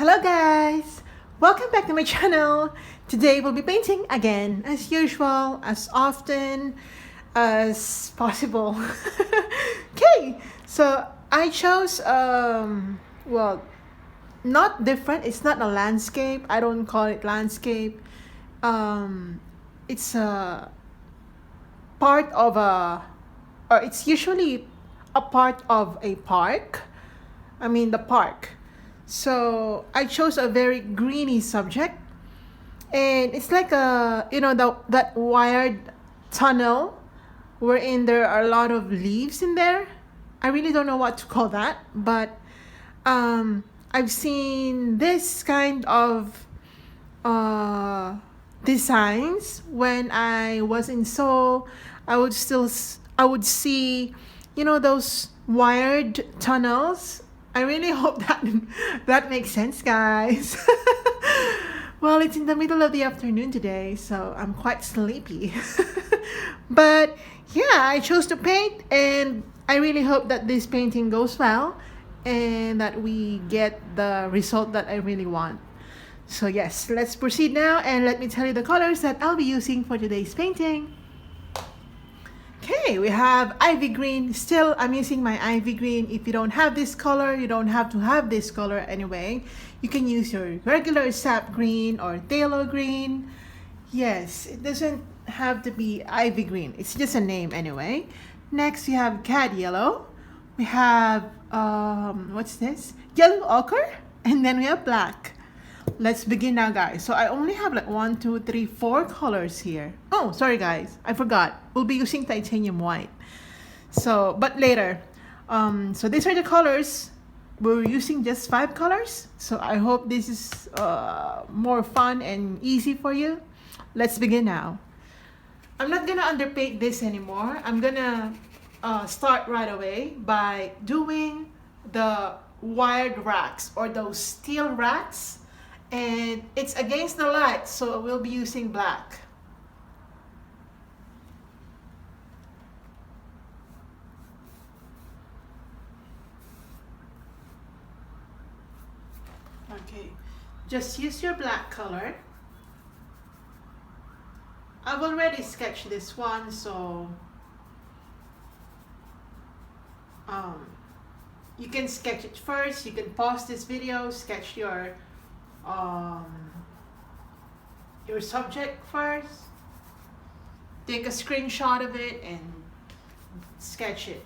Hello guys! Welcome back to my channel. Today we'll be painting again, as usual, as often as possible. Okay, so I chose, well, not different. It's not a landscape. I don't call it landscape. It's a part of or it's usually a part of a park. I mean the park. So I chose a very greeny subject, and it's like that wired tunnel wherein there are a lot of leaves in there. I really don't know what to call that, but I've seen this kind of designs when I was in Seoul. I would see, those wired tunnels. I really hope that makes sense, guys. Well, it's in the middle of the afternoon today, so I'm quite sleepy. But yeah, I chose to paint, and I really hope that this painting goes well and that we get the result that I really want. So yes, let's proceed now, and let me tell you the colors that I'll be using for today's painting. Okay, we have ivy green. Still, I'm using my ivy green. If you don't have this color, you don't have to have this color anyway. You can use your regular sap green or phthalo green. Yes, it doesn't have to be ivy green. It's just a name anyway. Next, we have cad yellow. We have, what's this? Yellow ochre. And then we have black. Let's begin now, guys. So I only have like 1, 2, 3, 4 colors here. Oh, sorry guys, I forgot. We'll be using titanium white. So, but later. So these are the colors. We're using just 5 colors. So I hope this is more fun and easy for you. Let's begin now. I'm not gonna underpaint this anymore. I'm gonna start right away by doing the wired racks, or those steel racks. And it's against the light, so we'll be using black. Okay, just use your black color. I've already sketched this one, so you can sketch it first. You can pause this video, sketch your subject first, take a screenshot of it and sketch it,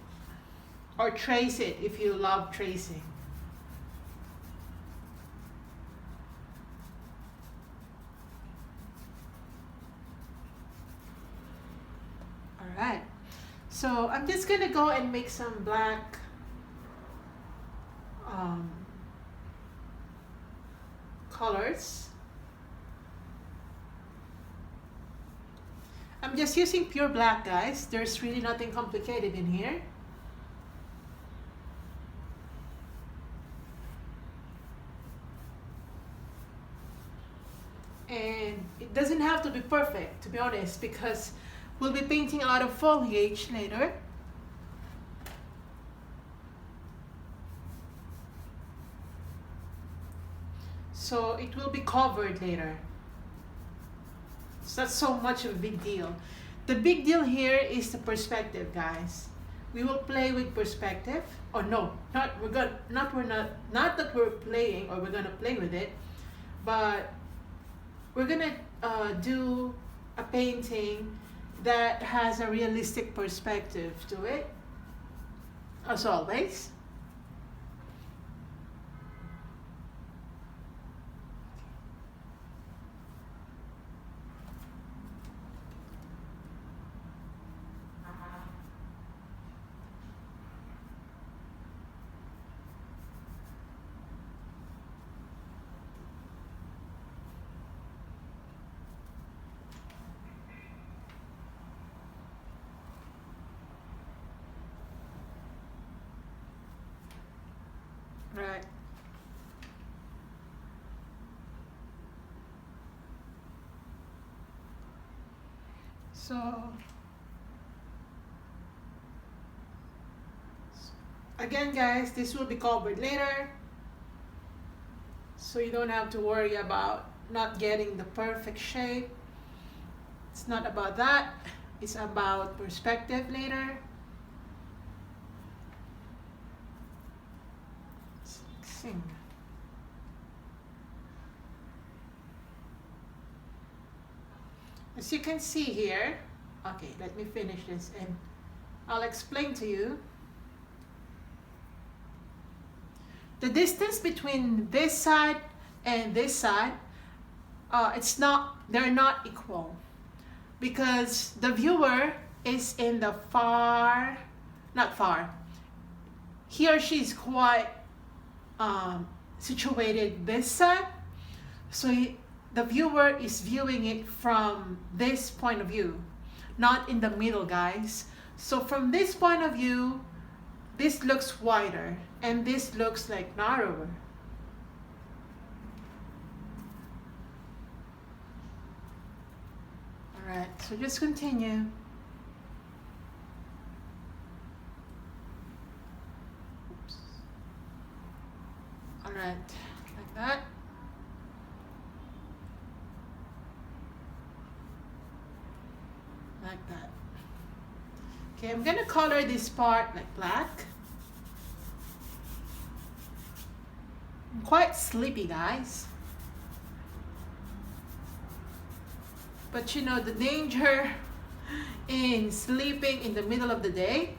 or trace it if you love tracing. Alright, so I'm just gonna go and make some black colors. I'm just using pure black, guys. There's really nothing complicated in here. And it doesn't have to be perfect, to be honest, because we'll be painting a lot of foliage later. So it will be covered later. It's not so much of a big deal. The big deal here is the perspective, guys. We will play with perspective. Oh no, not that we're playing, or we're gonna play with it, but we're gonna do a painting that has a realistic perspective to it, as always. Right. So again, guys, this will be covered later. so you don't have to worry about not getting the perfect shape. It's not about that. It's about perspective later. Sing. As you can see here, okay, let me finish this and I'll explain to you. The distance between this side and this side, they're not equal, because the viewer is in the not far. He or she is quite situated this side, so the viewer is viewing it from this point of view, not in the middle, guys. So from this point of view, this looks wider and this looks like narrower. All right, so just continue. Oops. All right, like that. Like that. Okay, I'm gonna color this part like black. I'm quite sleepy, guys. But you know, the danger in sleeping in the middle of the day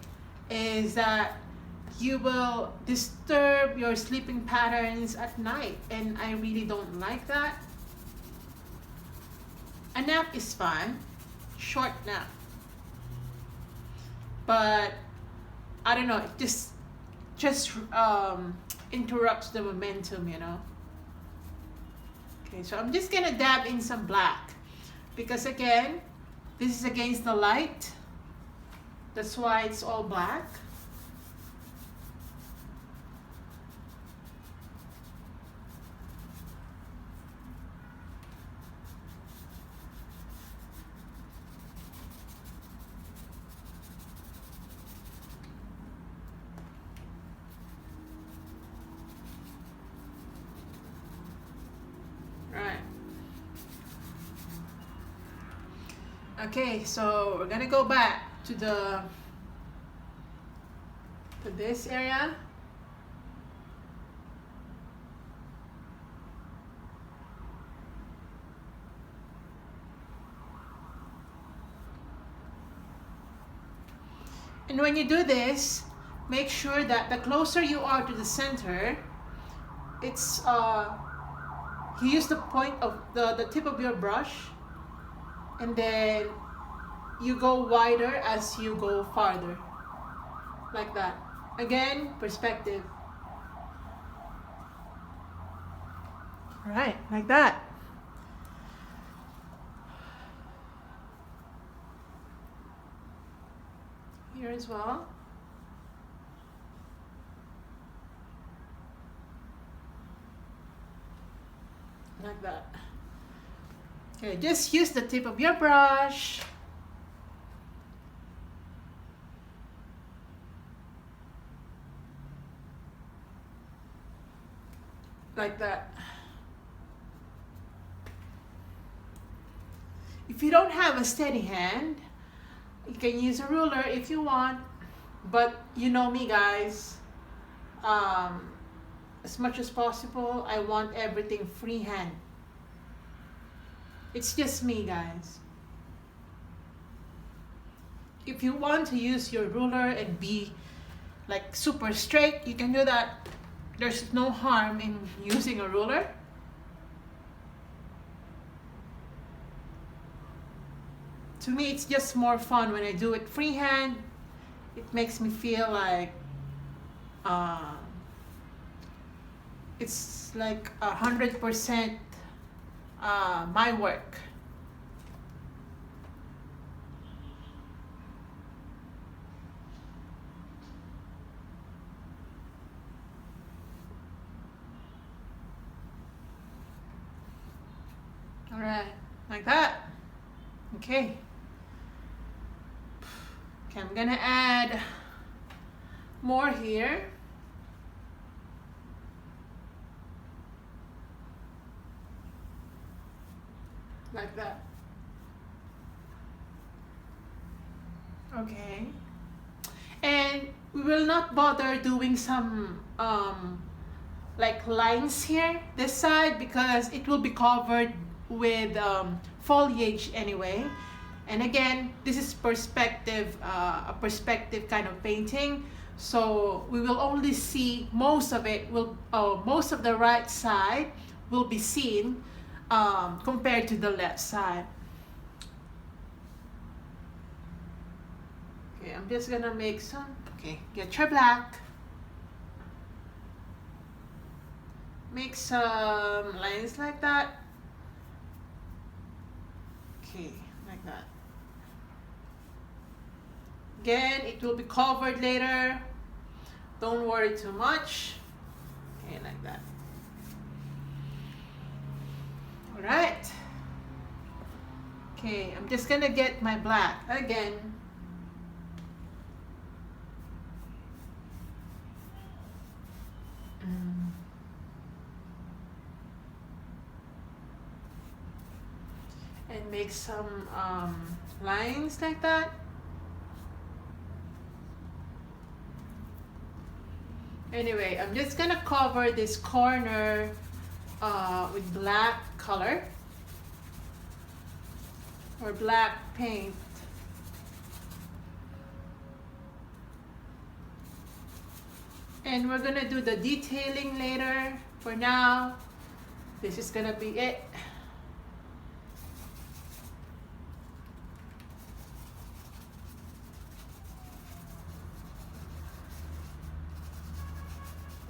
is that you will disturb your sleeping patterns at night, and I really don't like that. A nap is fine, short nap. But I don't know, it just interrupts the momentum, you know. Okay, so I'm just gonna dab in some black, because again, this is against the light. That's why it's all black. Okay, so we're gonna go back to this area. And when you do this, make sure that the closer you are to the center, it's you use the point of the tip of your brush, and then you go wider as you go farther, like that. Again, perspective. All right, like that. Here as well. Like that. Okay, just use the tip of your brush. Like that. If you don't have a steady hand, you can use a ruler if you want, but you know me, guys. As much as possible, I want everything freehand. It's just me, guys. If you want to use your ruler and be like super straight, you can do that. There's no harm in using a ruler. To me, it's just more fun when I do it freehand. It makes me feel like it's like 100% my work. All right, like that. Okay. Okay, I'm gonna add more here. like that. Okay. And we will not bother doing some like lines here this side because it will be covered with foliage anyway. And again, this is perspective, a perspective kind of painting, so we will only see most of it will most of the right side will be seen compared to the left side. Okay, I'm just gonna make some. Okay, get your black. Make some lines like that. Okay, like that. Again, it will be covered later. Don't worry too much. Okay, like that. All right. Okay, I'm just gonna get my black again. And make some lines like that. Anyway, I'm just gonna cover this corner with black color or black paint. And we're gonna do the detailing later. For now, this is gonna be it.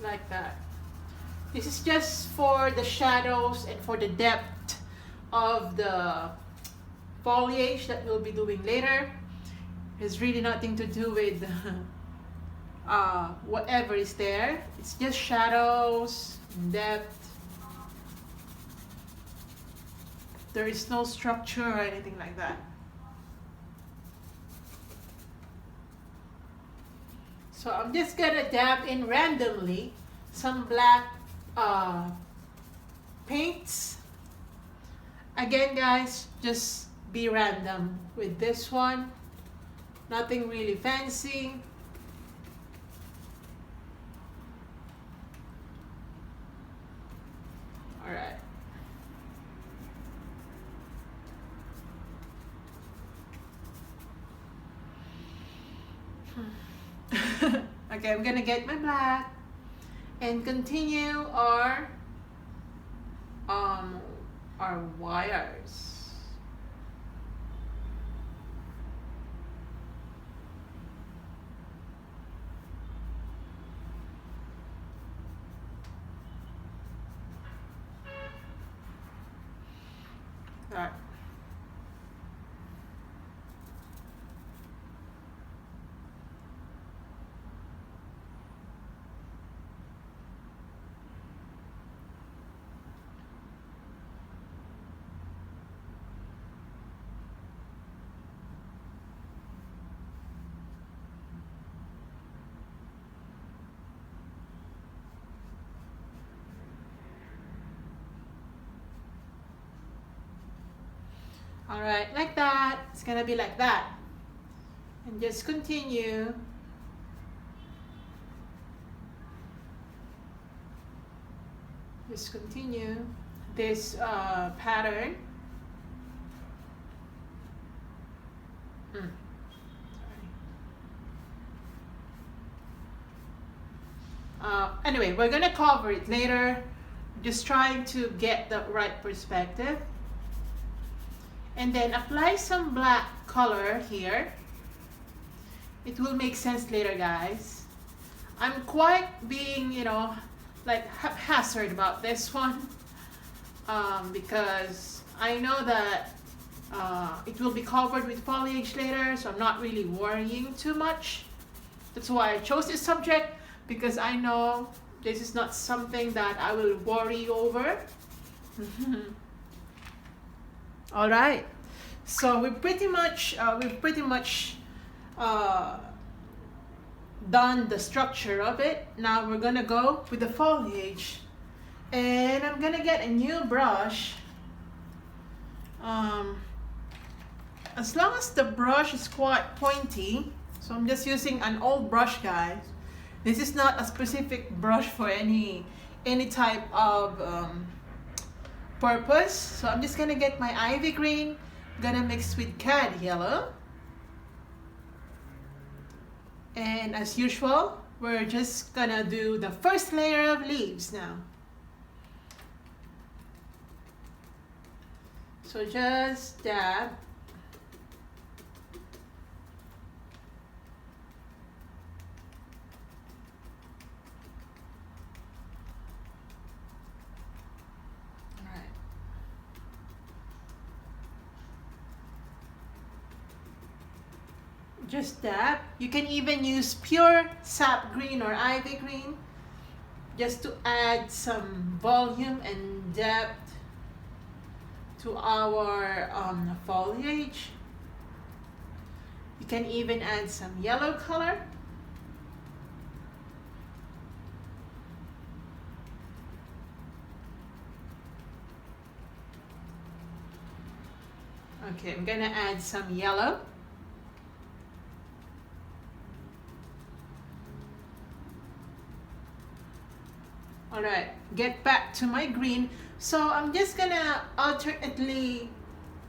Like that. This is just for the shadows and for the depth of the foliage that we'll be doing later. It's really nothing to do with whatever is there. It's just shadows and depth. There is no structure or anything like that. So I'm just gonna dab in randomly some black paints. Again guys, just be random with this one. Nothing really fancy. All right. Okay, I'm gonna get my black and continue our wires. All right. All right, like that. It's gonna be like that. And just continue. Just continue this pattern. Anyway, we're gonna cover it later. Just trying to get the right perspective. And then apply some black color here. It will make sense later, guys. I'm quite being, you know, like haphazard about this one because I know that it will be covered with foliage later, so I'm not really worrying too much. That's why I chose this subject, because I know this is not something that I will worry over. All right, so we've pretty much done the structure of it. Now we're gonna go with the foliage, and I'm gonna get a new brush Um, as long as the brush is quite pointy, so I'm just using an old brush, guys. This is not a specific brush for any type of purpose. So I'm just gonna get my ivy green, gonna mix with cad yellow, and as usual, we're just gonna do the first layer of leaves now. So just dab. Alright. Just dab. You can even use pure sap green or ivy green just to add some volume and depth to our foliage. You can even add some yellow color. Okay, I'm gonna add some yellow. All right, get back to my green. So I'm just gonna alternately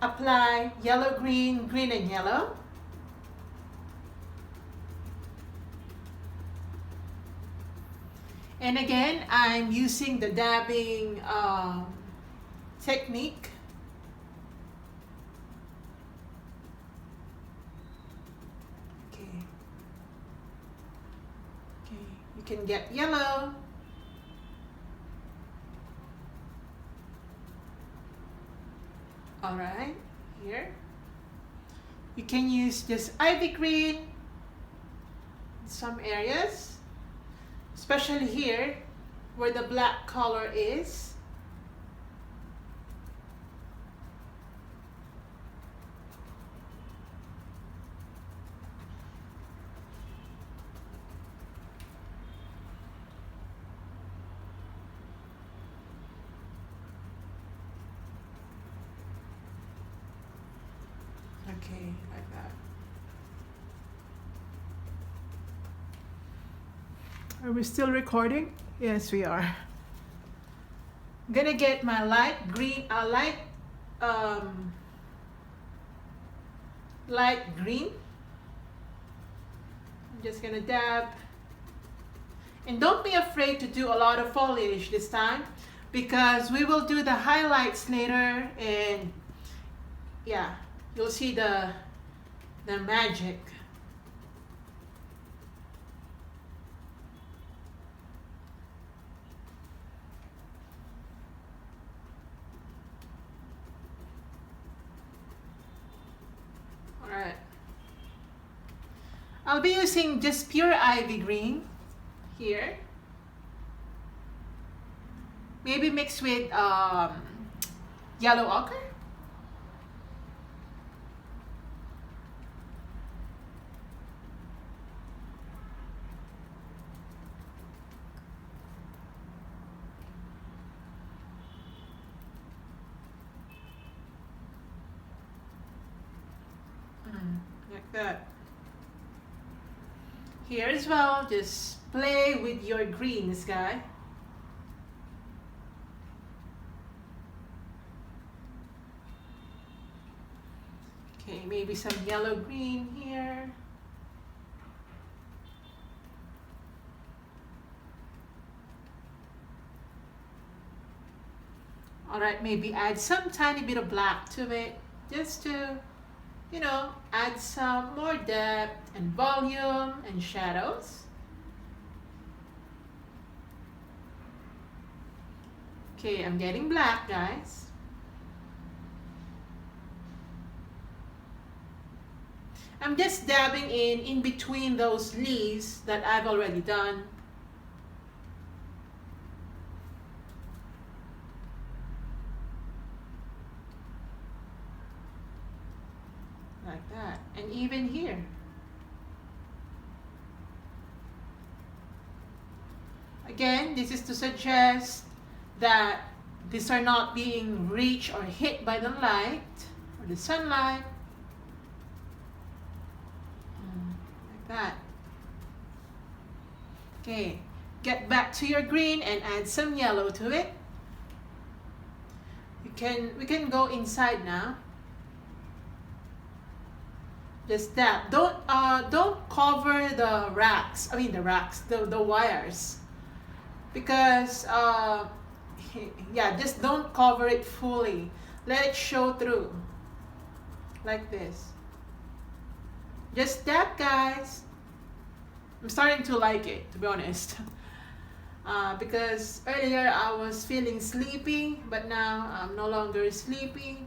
apply yellow, green, green and yellow. And again, I'm using the dabbing technique. Okay. Okay, you can get yellow. All right, here. You can use just ivy green in some areas, especially here where the black color is. Okay, like that. Are we still recording? Yes, we are. I'm gonna get my light green, light green. I'm just gonna dab. And don't be afraid to do a lot of foliage this time, because we will do the highlights later, and yeah, you'll see the magic. All right. I'll be using just pure ivy green here. Maybe mixed with yellow ochre. Like that. Here as well, just play with your greens, guys. Okay, maybe some yellow green here. All right, maybe add some tiny bit of black to it, just to, you know, add some more depth and volume and shadows. Okay, I'm getting black, guys. I'm just dabbing in between those leaves that I've already done. Like that. And even here. Again, this is to suggest that these are not being reached or hit by the light or the sunlight. Like that. Okay, get back to your green and add some yellow to it. We can go inside now. Just that. Don't cover the racks. I mean the wires, because yeah, just don't cover it fully. Let it show through, like this. Just that, guys. I'm starting to like it, to be honest. Because earlier I was feeling sleepy, but now I'm no longer sleepy.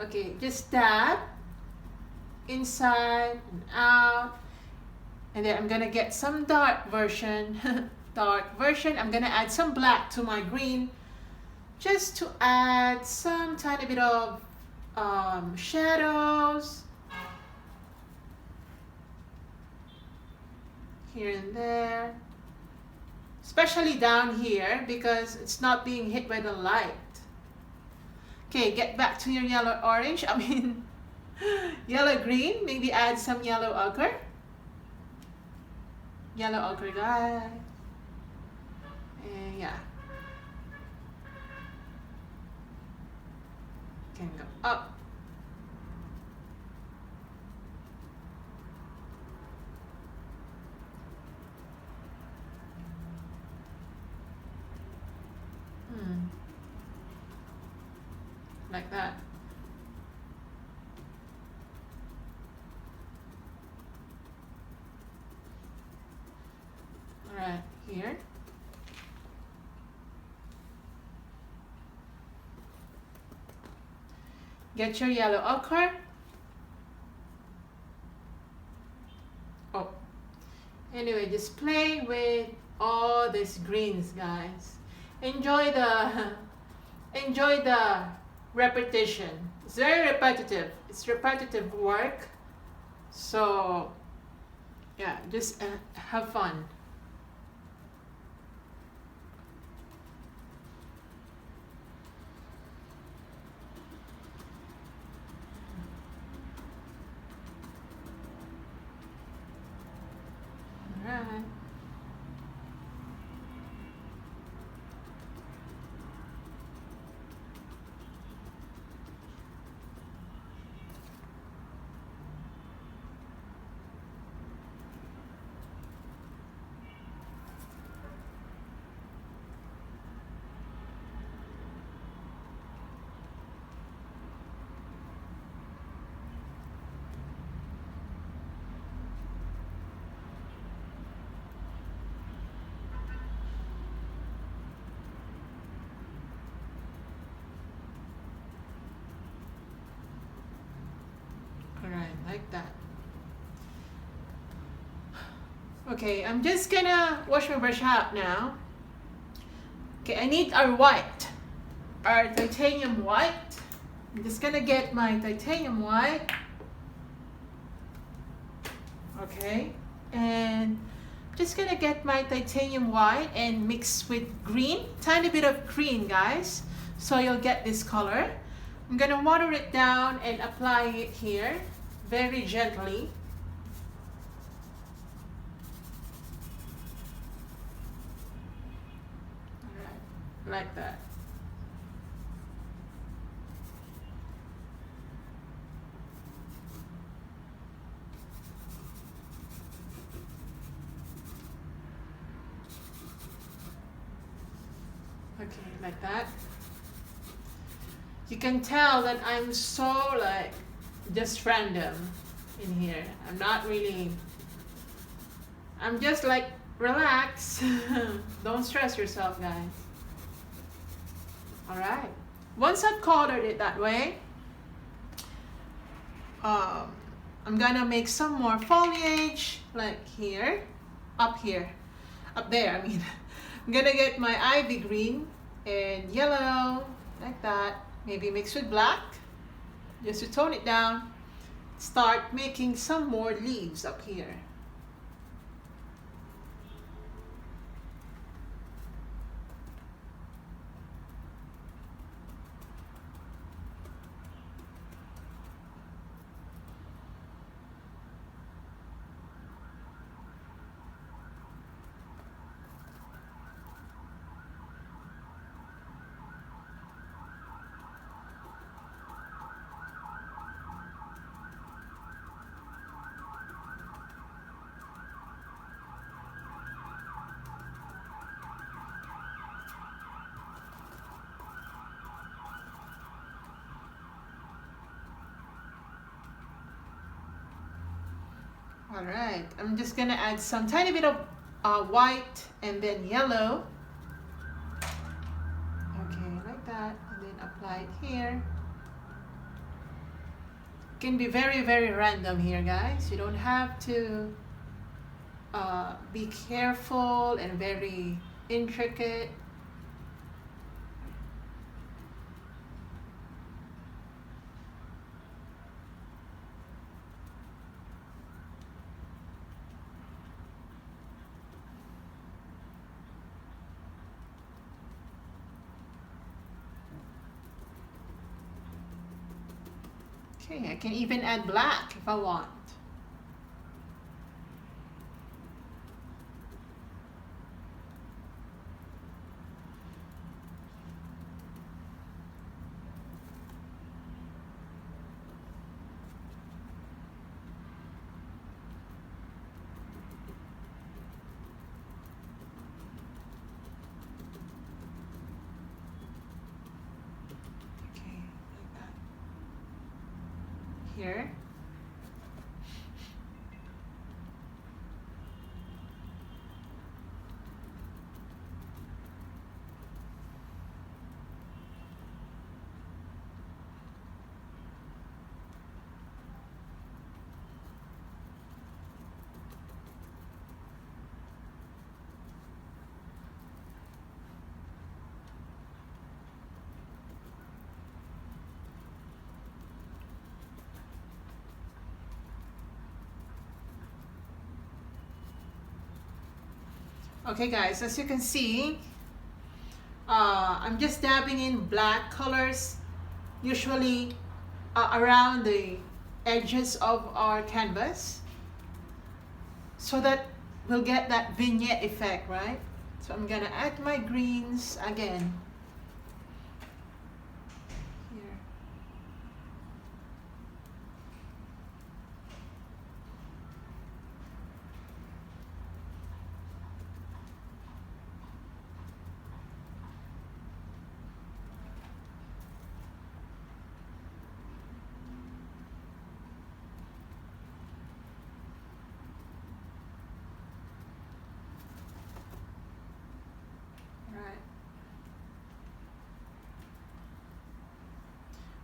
Okay, just that, inside and out. And then I'm gonna get some dark version. I'm gonna add some black to my green, just to add some tiny bit of shadows here and there, especially down here because it's not being hit by the light. Okay, get back to your yellow orange, yellow green. Maybe add some yellow ochre. Yellow ochre, guys. And yeah, can go up. Like that. All right, here. Get your yellow ochre. Oh, anyway, just play with all these greens, guys. Enjoy the repetition. It's very repetitive. It's repetitive work. So yeah, just have fun. All right. Like that. Okay, I'm just gonna wash my brush out now. Okay, I need our white, our titanium white. I'm just gonna get my titanium white. Okay, and just gonna get my titanium white and mix with green, tiny bit of green, guys, so you'll get this color. I'm gonna water it down and apply it here very gently. All right, like that. Okay, like that. You can tell that I'm so like just random in here. I'm just like relax. Don't stress yourself, guys. All right, once I've colored it that way, I'm gonna make some more foliage, like here, up there, I'm gonna get my ivy green and yellow, like that, maybe mix with black, just to tone it down. Start making some more leaves up here. All right, I'm just gonna add some tiny bit of white and then yellow. Okay, like that, and then apply it here. It can be very, very random here, guys. You don't have to be careful and very intricate. Okay, I can even add black if I want. Okay, like that. Here. Okay guys, as you can see, I'm just dabbing in black colors, usually around the edges of our canvas, so that we'll get that vignette effect, right? So I'm gonna add my greens again. Here.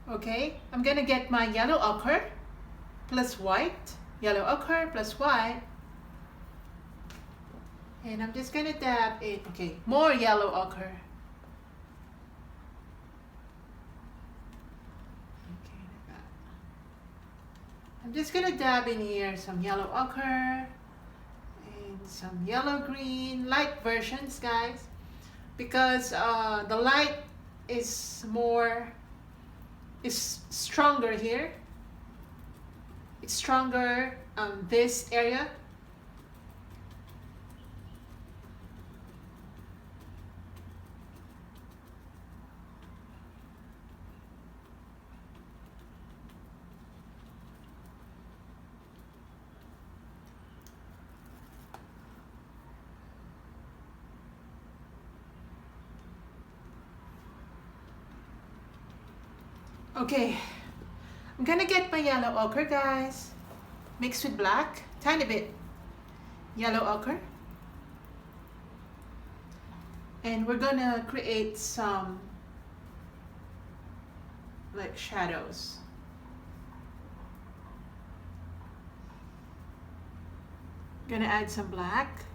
Okay, I'm gonna get my yellow ochre plus white, yellow ochre plus white, and I'm just gonna dab it. Okay, more yellow ochre. Okay, like that. I'm just gonna dab in here some yellow ochre and some yellow green, light versions, guys, because the light is stronger here. It's stronger this area. Okay, I'm gonna get my yellow ochre, guys, mixed with black, tiny bit yellow ochre, and we're gonna create some like shadows. Gonna add some black.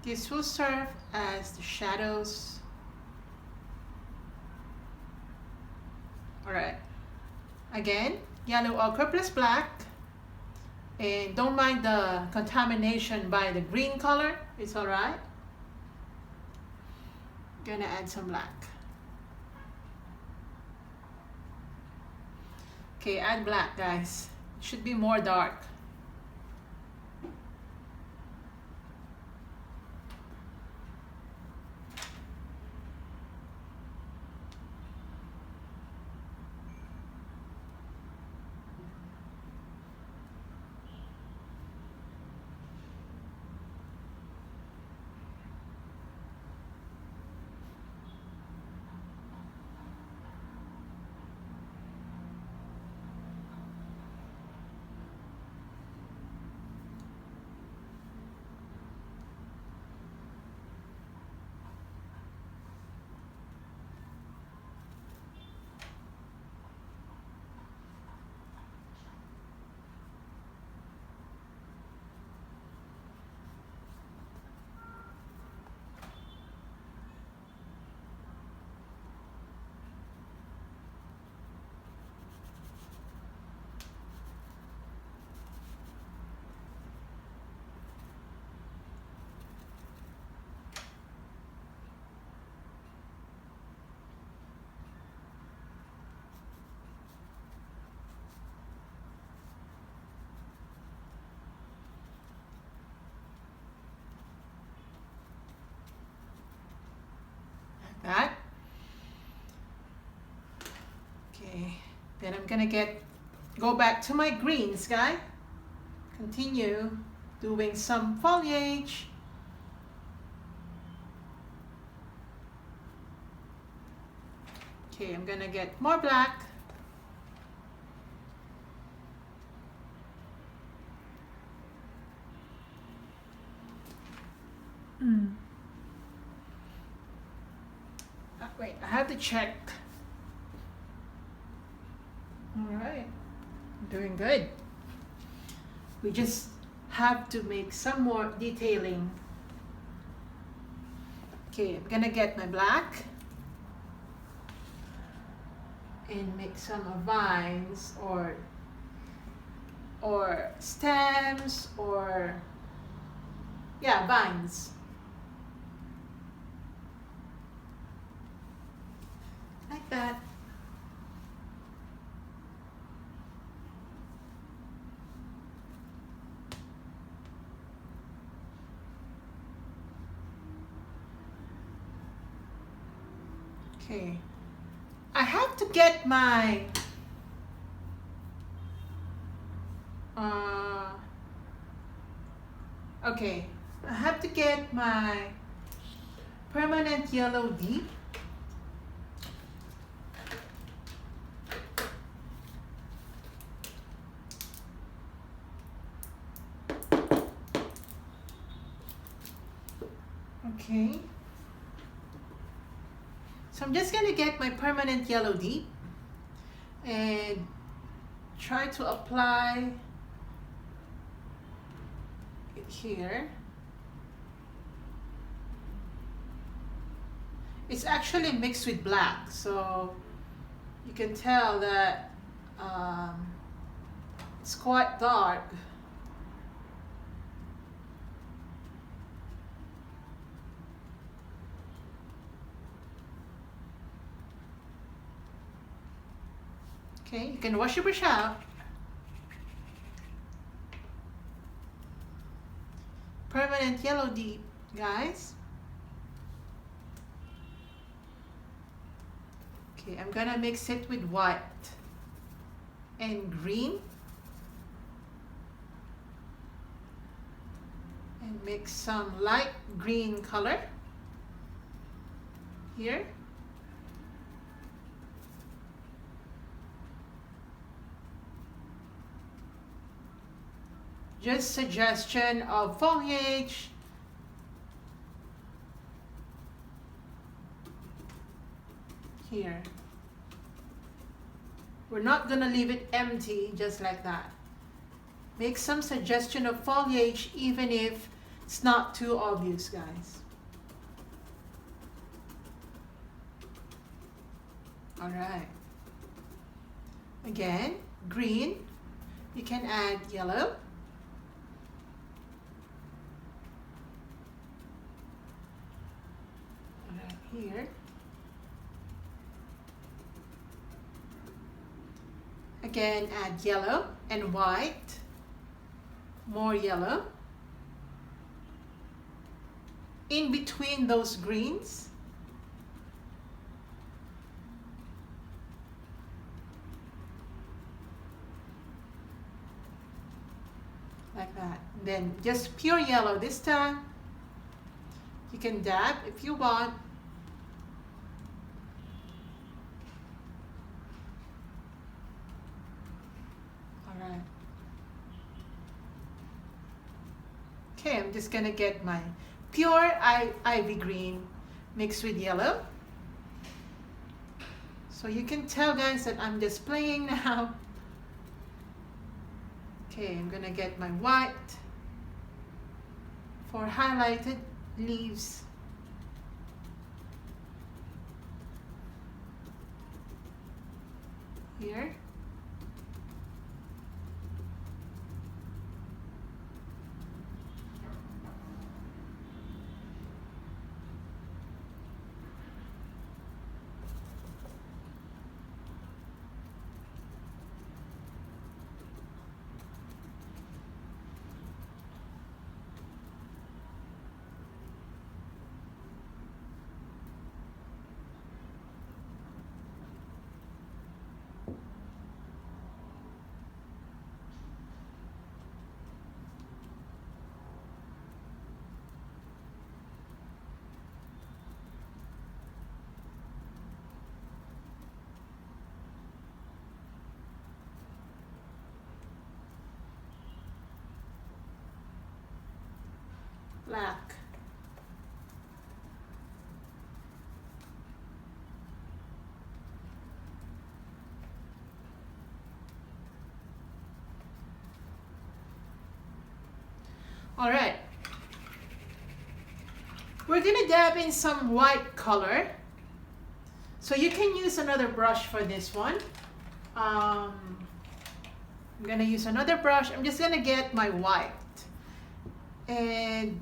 This will serve as the shadows. Alright, again, yellow ochre plus black, And don't mind the contamination by the green color, it's alright. Gonna add some black. Okay, add black, guys. It should be more dark. That. Okay, then I'm gonna go back to my greens, guys. Continue doing some foliage. Okay, I'm gonna get more black. Wait, I have to check. All right, doing good. We just have to make some more detailing. Okay, I'm gonna get my black and make some vines or stems or yeah, vines. Like that. Okay. I have to get my okay. I have to get my permanent yellow deep. Okay. So I'm just gonna get my permanent yellow deep and try to apply it here. It's actually mixed with black, so you can tell that it's quite dark. Okay, you can wash your brush out. Permanent yellow deep, guys. Okay, I'm gonna mix it with white and green. And mix some light green color here. Just suggestion of foliage. Here. We're not gonna leave it empty just like that. Make some suggestion of foliage even if it's not too obvious, guys. All right. Again, green. You can add yellow. here. Again, add yellow and white, more yellow. In between those greens. Like that. Then just pure yellow this time. You can dab if you want. Alright. Okay, I'm just gonna get my pure ivy green mixed with yellow. So you can tell, guys, that I'm just playing now. Okay, I'm gonna get my white for highlighted leaves. Here. Black. All right. We're gonna dab in some white color. So you can use another brush for this one. I'm gonna use another brush. I'm just gonna get my white. And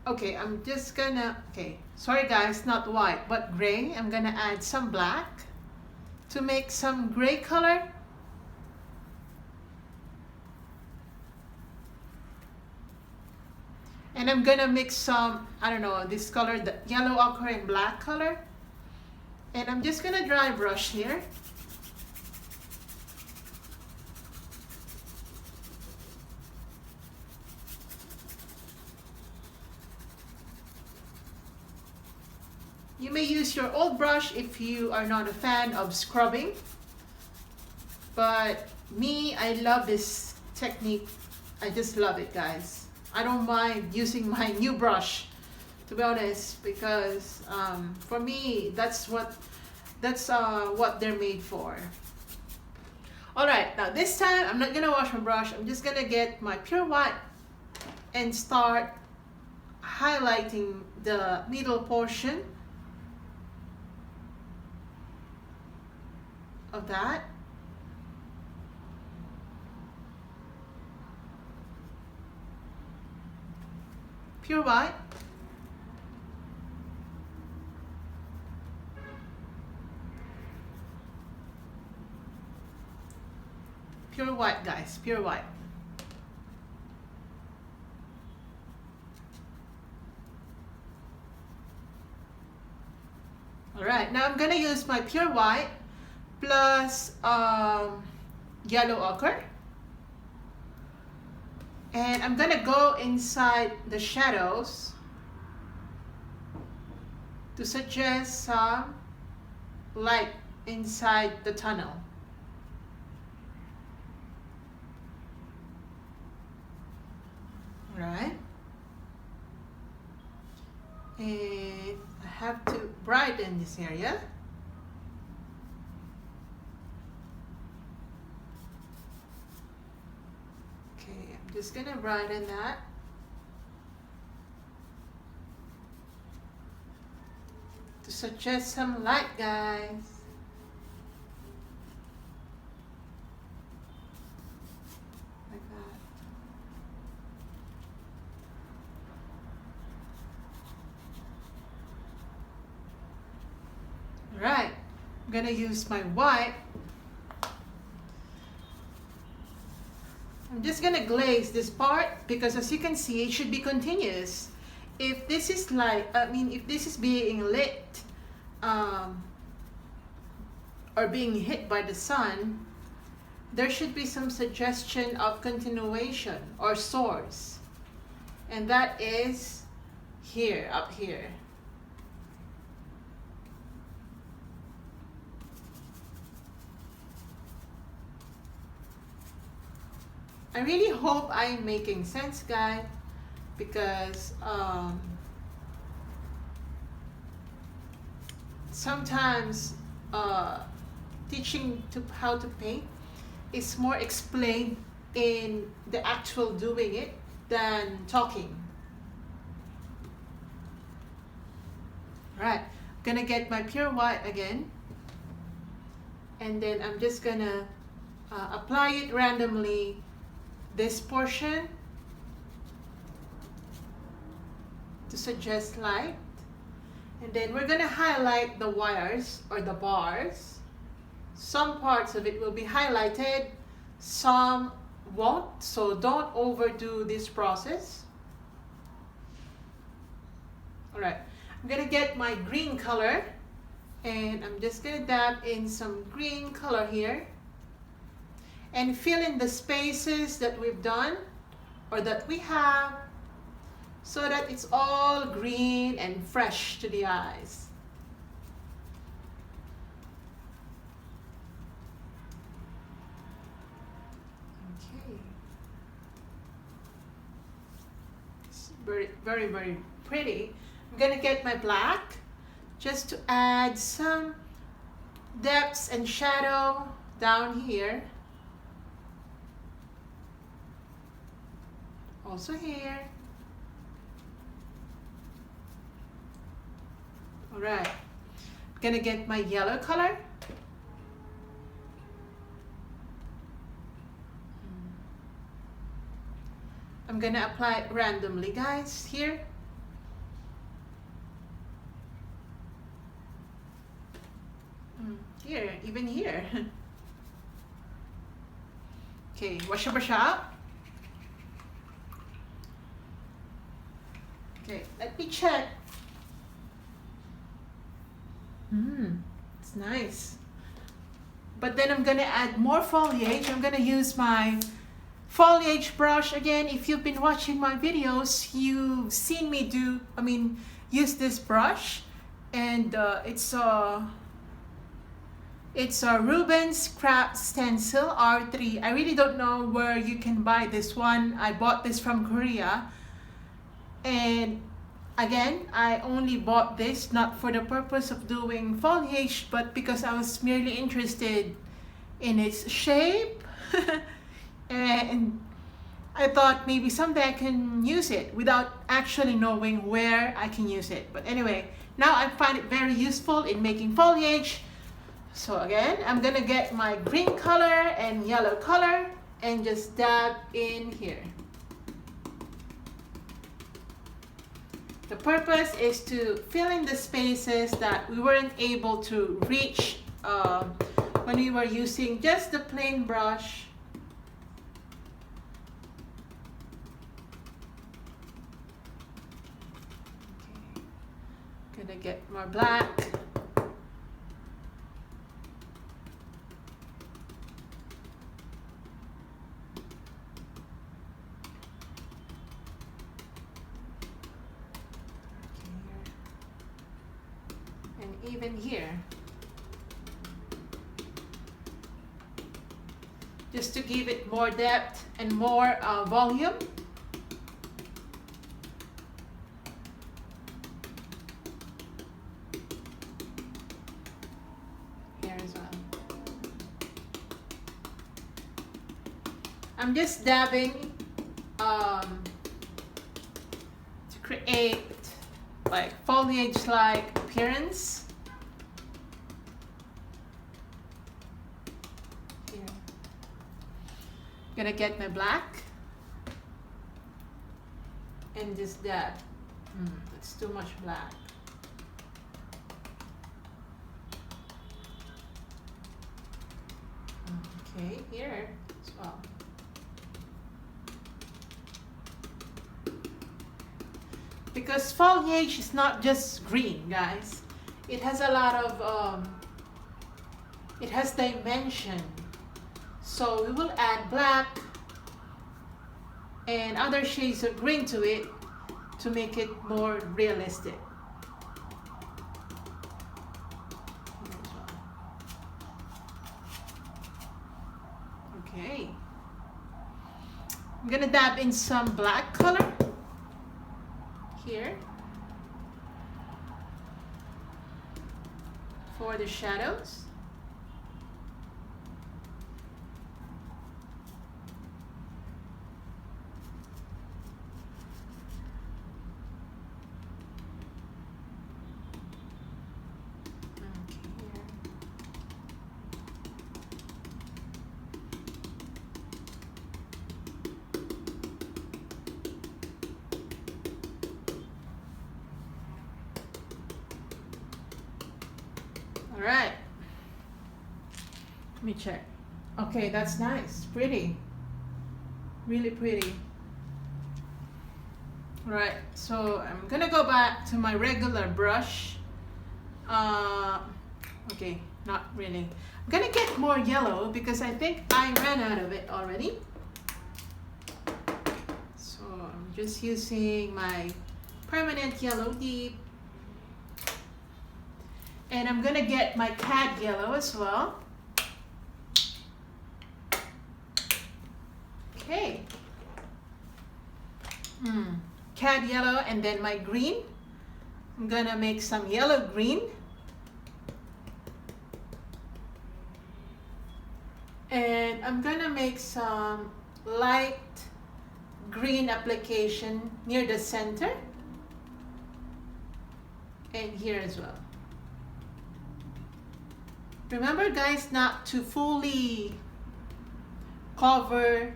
okay, I'm just gonna, okay, sorry guys, not white, but gray. I'm gonna add some black to make some gray color. And I'm gonna mix some, I don't know, this color, the yellow ochre and black color. And I'm just gonna dry brush here. You may use your old brush if you are not a fan of scrubbing. But me, I love this technique. I just love it, guys. I don't mind using my new brush, to be honest, because for me, that's what they're made for. All right, now this time I'm not gonna wash my brush. I'm just gonna get my pure white and start highlighting the middle portion of that. Pure white. Pure white, guys, pure white. All right, now I'm gonna use my pure white plus yellow ochre. And I'm gonna go inside the shadows to suggest some light inside the tunnel. Right? And I have to brighten this area. Okay, I'm just gonna brighten that. To suggest some light, guys. Like that. I'm gonna use my white. I'm just gonna glaze this part because as you can see, it should be continuous. If this is like, if this is being lit or being hit by the sun, there should be some suggestion of continuation or source. And that is here, up here. I really hope I'm making sense, guys, because sometimes teaching how to paint is more explained in the actual doing it than talking. Right, I'm gonna get my pure white again, and then I'm just gonna apply it randomly, this portion, to suggest light, and then we're gonna highlight the wires or the bars. Some parts of it will be highlighted, some won't, so don't overdo this process. All right, I'm gonna get my green color, and I'm just gonna dab in some green color here and fill in the spaces that we've done or that we have, so that it's all green and fresh to the eyes. Okay. It's very, very, very pretty. I'm gonna get my black just to add some depths and shadow down here. Also here. All right, I'm gonna get my yellow color. I'm gonna apply it randomly, guys, here. Here, even here. Okay, wash your brush out. Okay, let me check. It's nice. But then I'm gonna add more foliage. I'm gonna use my foliage brush again. If you've been watching my videos, you've seen me use this brush, and it's a Rubens Craft Stencil R3. I really don't know where you can buy this one. I bought this from Korea, and again, I only bought this not for the purpose of doing foliage, but because I was merely interested in its shape and I thought maybe someday I can use it without actually knowing where I can use it. But anyway, now I find it very useful in making foliage. So again, I'm gonna get my green color and yellow color and just dab in here. The purpose is to fill in the spaces that we weren't able to reach when we were using just the plain brush. Okay. Gonna get more black. Even here, just to give it more depth and more volume. Here as well. I'm just dabbing to create like foliage-like appearance. Gonna get my black and just dab. It's too much black. Okay, here as well. Because foliage is not just green, guys. It has a lot of, it has dimension. So we will add black and other shades of green to it to make it more realistic. Okay. I'm gonna dab in some black color here for the shadows. All right, let me check. Okay, that's nice, pretty, really pretty. All right, so I'm gonna go back to my regular brush. Okay, not really. I'm gonna get more yellow because I think I ran out of it already. So I'm just using my permanent yellow deep. And I'm gonna get my cad yellow as well. Okay. Cad yellow and then my green. I'm gonna make some yellow green. And I'm gonna make some light green application near the center. And here as well. Remember, guys, not to fully cover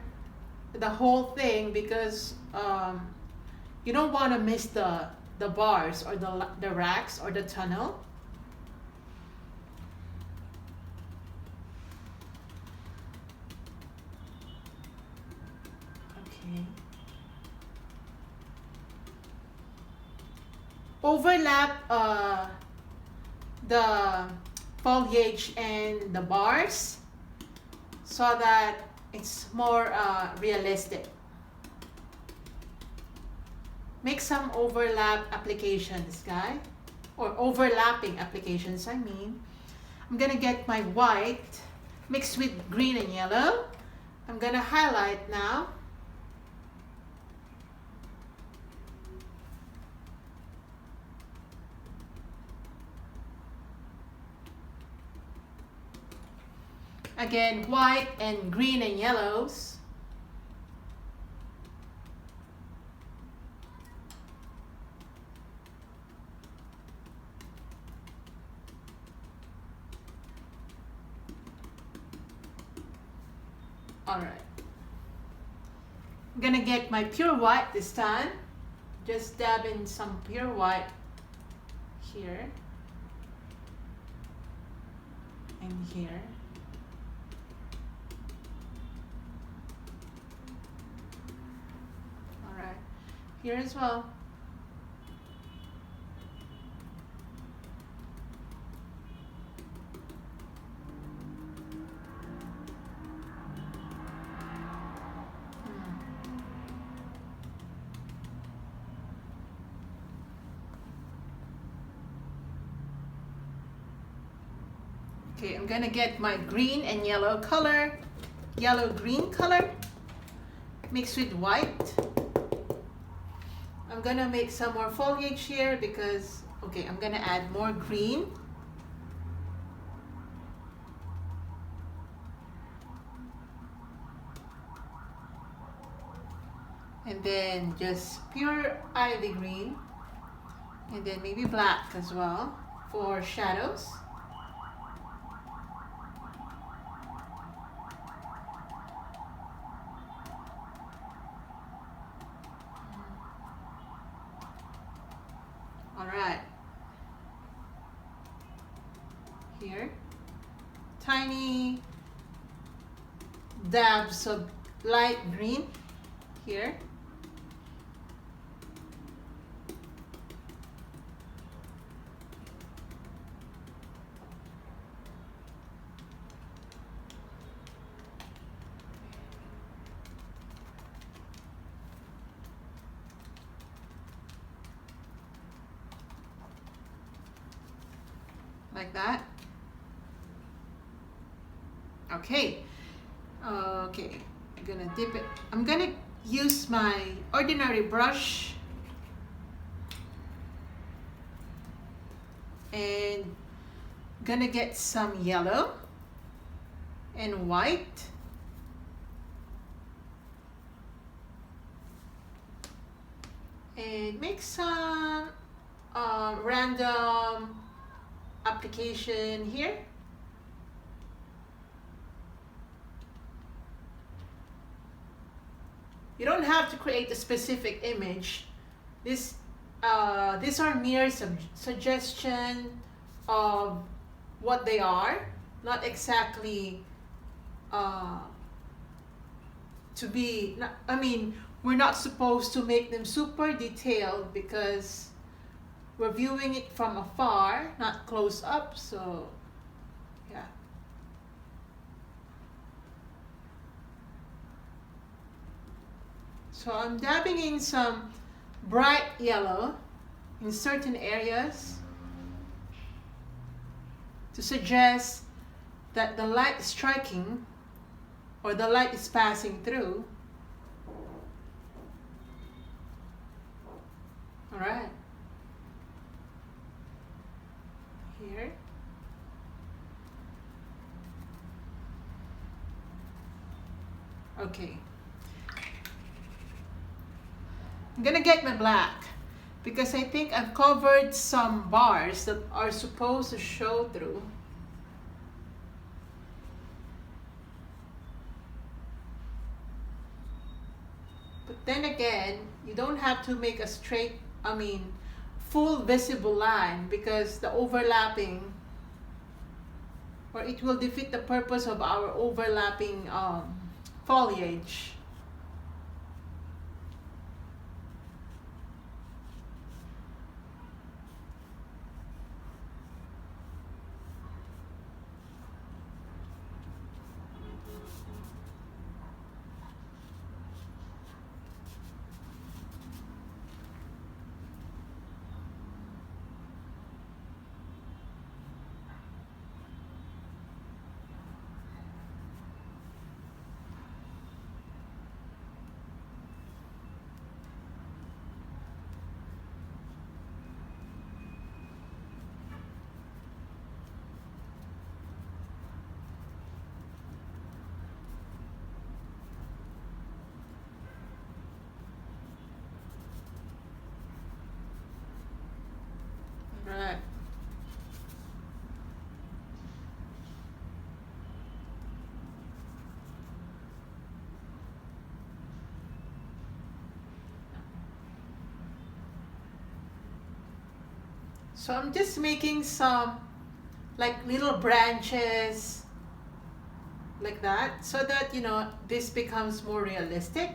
the whole thing because you don't want to miss the bars or the racks or the tunnel. Okay. Overlap the foliage and the bars so that it's more realistic. Make some overlap applications, guys, or overlapping applications, I mean. I'm gonna get my white mixed with green and yellow. I'm gonna highlight now. Again, white and green and yellows. All right. I'm gonna get my pure white this time. Just dab in some pure white here and here. Here as well. Okay, I'm gonna get my green and yellow color, yellow-green color, mixed with white. I'm gonna make some more foliage here because, okay, I'm gonna add more green. And then just pure ivy green. And then maybe black as well for shadows. All right. Here. Tiny dabs of light green here. Like that. Okay. Okay. I'm gonna dip it. I'm gonna use my ordinary brush and gonna get some yellow and white. And make some random application here. You don't have to create a specific image. These are mere suggestion of what they are, not exactly to be. I mean, we're not supposed to make them super detailed because we're viewing it from afar, not close up. So, yeah. So I'm dabbing in some bright yellow in certain areas to suggest that the light is striking or the light is passing through. All right. Here. Okay. I'm gonna get my black because I think I've covered some bars that are supposed to show through. But then again, you don't have to make a straight, full visible line because the overlapping, or it will defeat the purpose of our overlapping foliage. Right. So I'm just making some like little branches like that so that this becomes more realistic.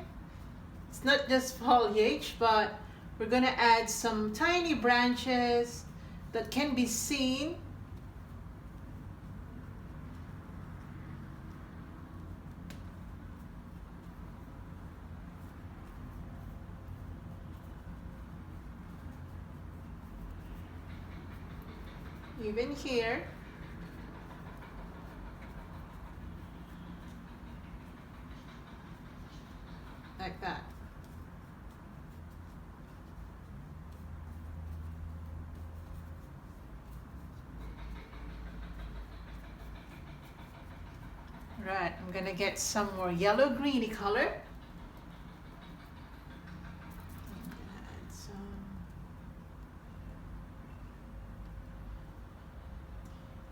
It's not just foliage, but we're gonna add some tiny branches that can be seen. Even here. Like that. Right, I'm gonna get some more yellow greeny color. Add some.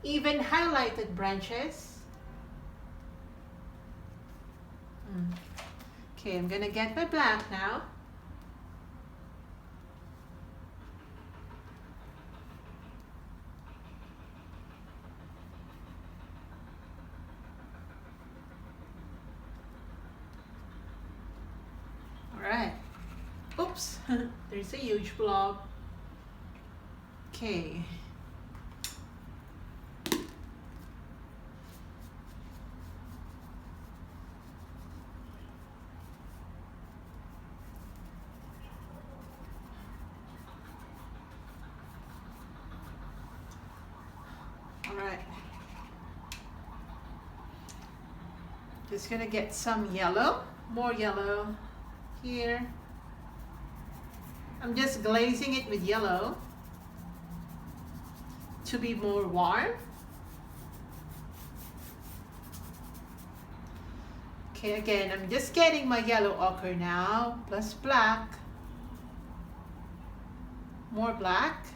Even highlighted branches. Okay, I'm gonna get my black now. Oops, there's a huge blob. Okay. All right. Just gonna get some yellow, more yellow here. I'm just glazing it with yellow to be more warm. Okay, again, I'm just getting my yellow ochre now, plus black, more black.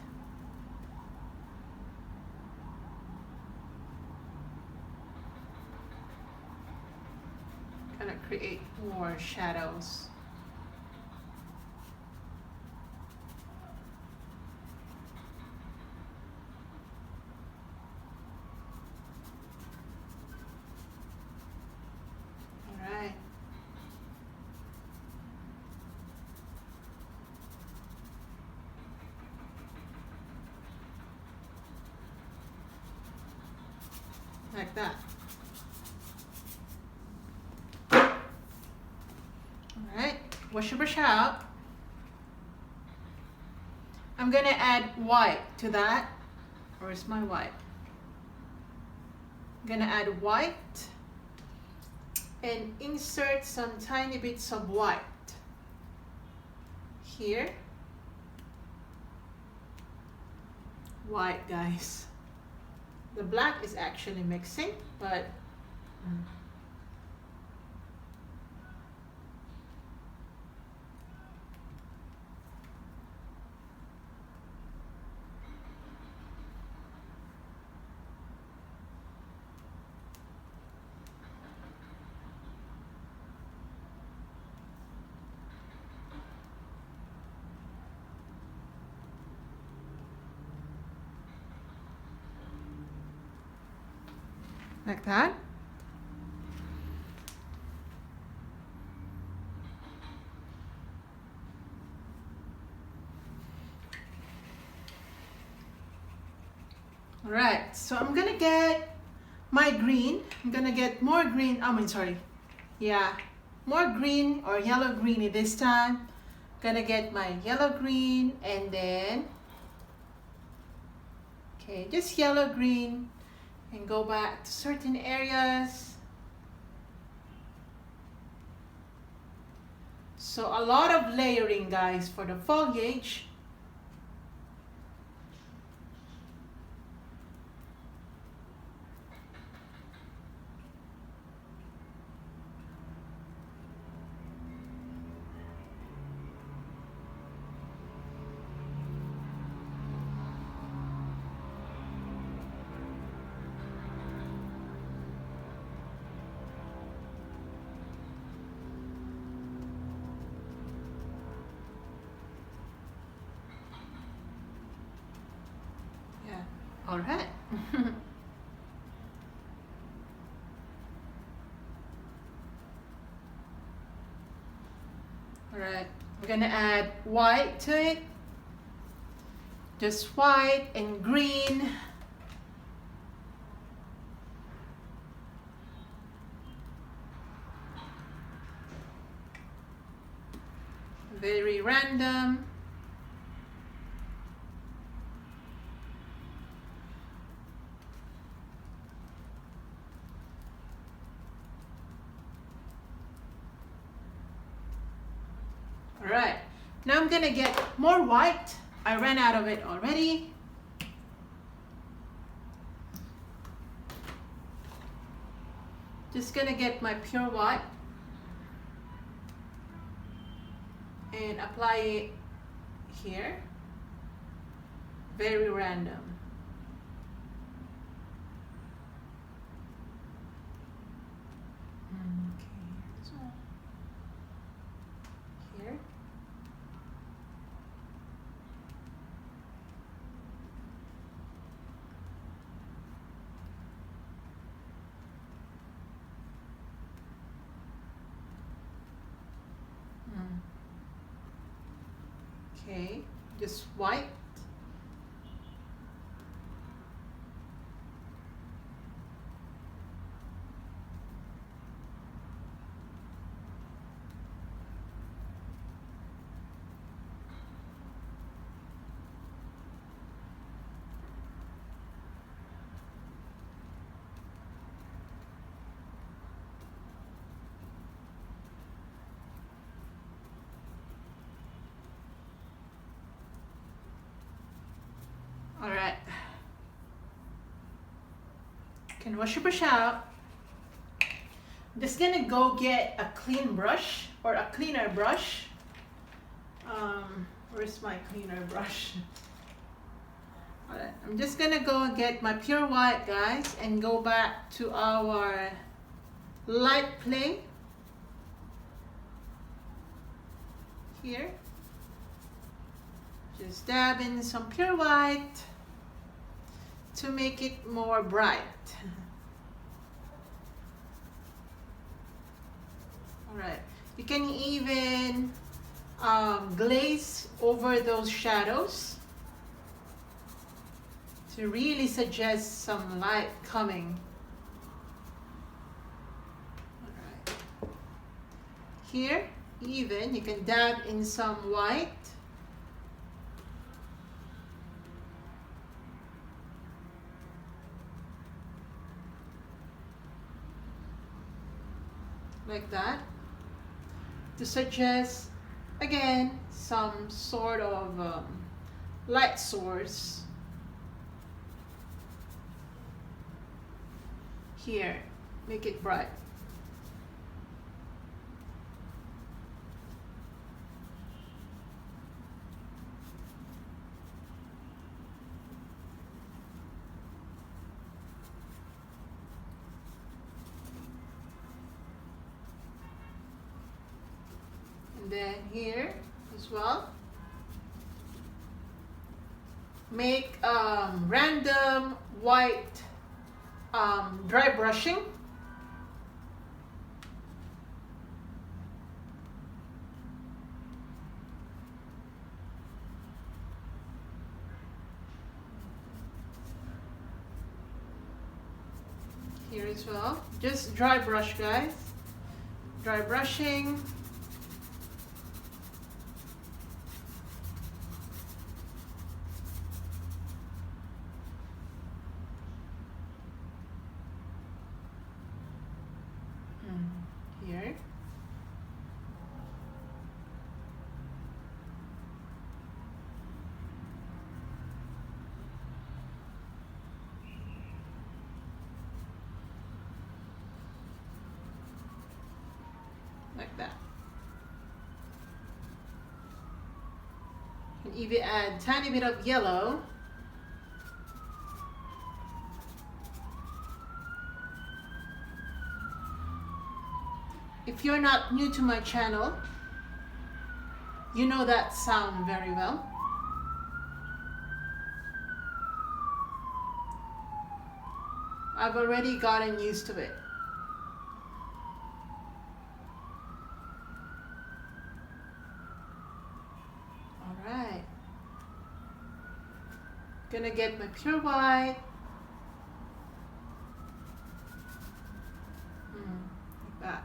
Gonna create more shadows. Like that. Alright, wash your brush out. I'm gonna add white to that. Where's my white? I'm gonna add white and insert some tiny bits of white here. White, guys. The black is actually mixing, but like that. All right, so I'm gonna get my green. I'm gonna get more green. More green or yellow greeny this time. Gonna get my yellow green and then, okay, just yellow green and go back to certain areas. So a lot of layering, guys, for the foliage. All right. All right, we're gonna add white to it. Just white and green. Very random. Alright, now I'm gonna get more white. I ran out of it already. Just gonna get my pure white and apply it here. Very random. Okay, so here. Okay, just white. All right. Can wash your brush out. I'm just gonna go get a clean brush or a cleaner brush. Where's my cleaner brush? All right, I'm just gonna go and get my pure white, guys, and go back to our light play here. Just dab in some pure white to make it more bright. All right, you can even glaze over those shadows to really suggest some light coming. All right. Here, even, you can dab in some white. Like that, to suggest again some sort of light source here. Make it bright. Then here as well, make random white dry brushing. Here as well, just dry brush, guys. Dry brushing. Here. Like that. And even add tiny bit of yellow. If you're not new to my channel, you know that sound very well. I've already gotten used to it. All right. Gonna get my pure white. Like that.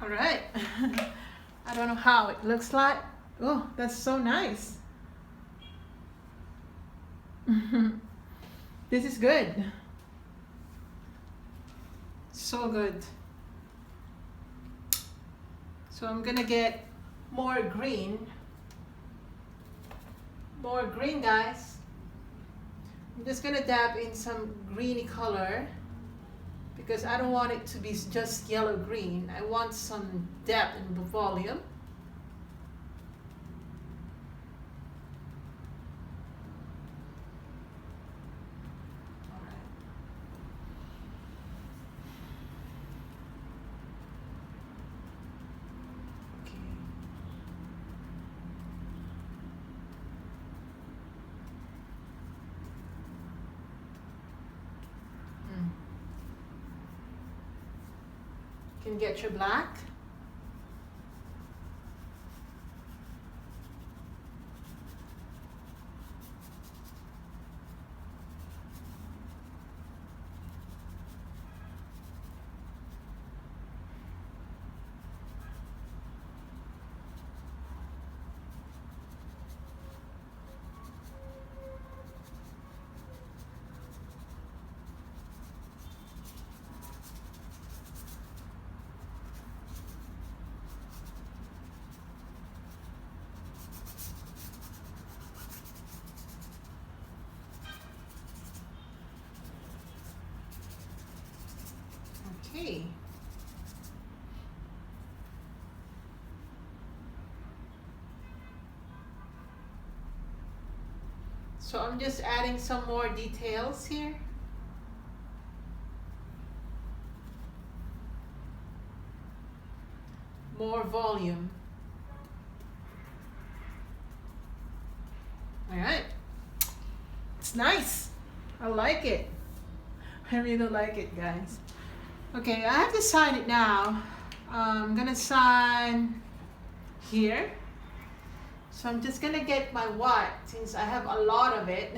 All right. I don't know how it looks like. Oh, that's so nice. This is good. So good. So I'm gonna get more green. More green, guys. I'm just gonna dab in some greeny color because I don't want it to be just yellow green. I want some depth in the volume. can get your black. Okay. So I'm just adding some more details here. More volume. All right. It's nice. I like it. I really like it, guys. Okay, I have to sign it now. I'm gonna sign here. So I'm just gonna get my white since I have a lot of it.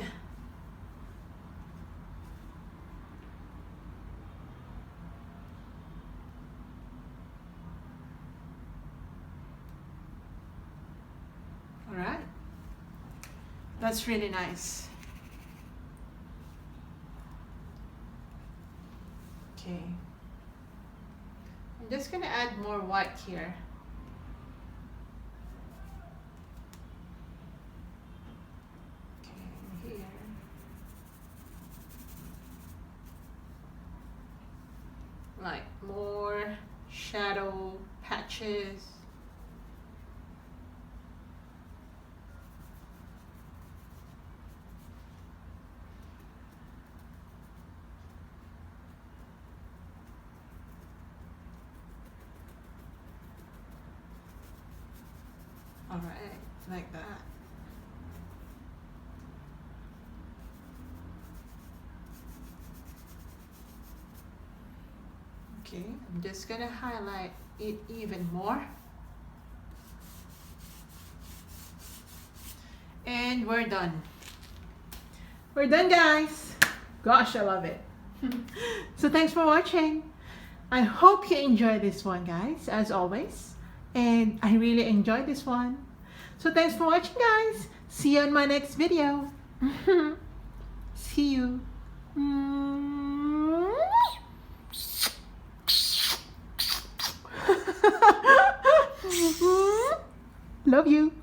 All right. That's really nice. Okay. I'm just gonna add more white here. Okay, here. Like more shadow patches. All right, like that. Okay, I'm just gonna highlight it even more. And we're done. We're done, guys. Gosh, I love it. So thanks for watching. I hope you enjoyed this one, guys, as always. And I really enjoyed this one. So thanks for watching, guys. See you in my next video. See you. Love you.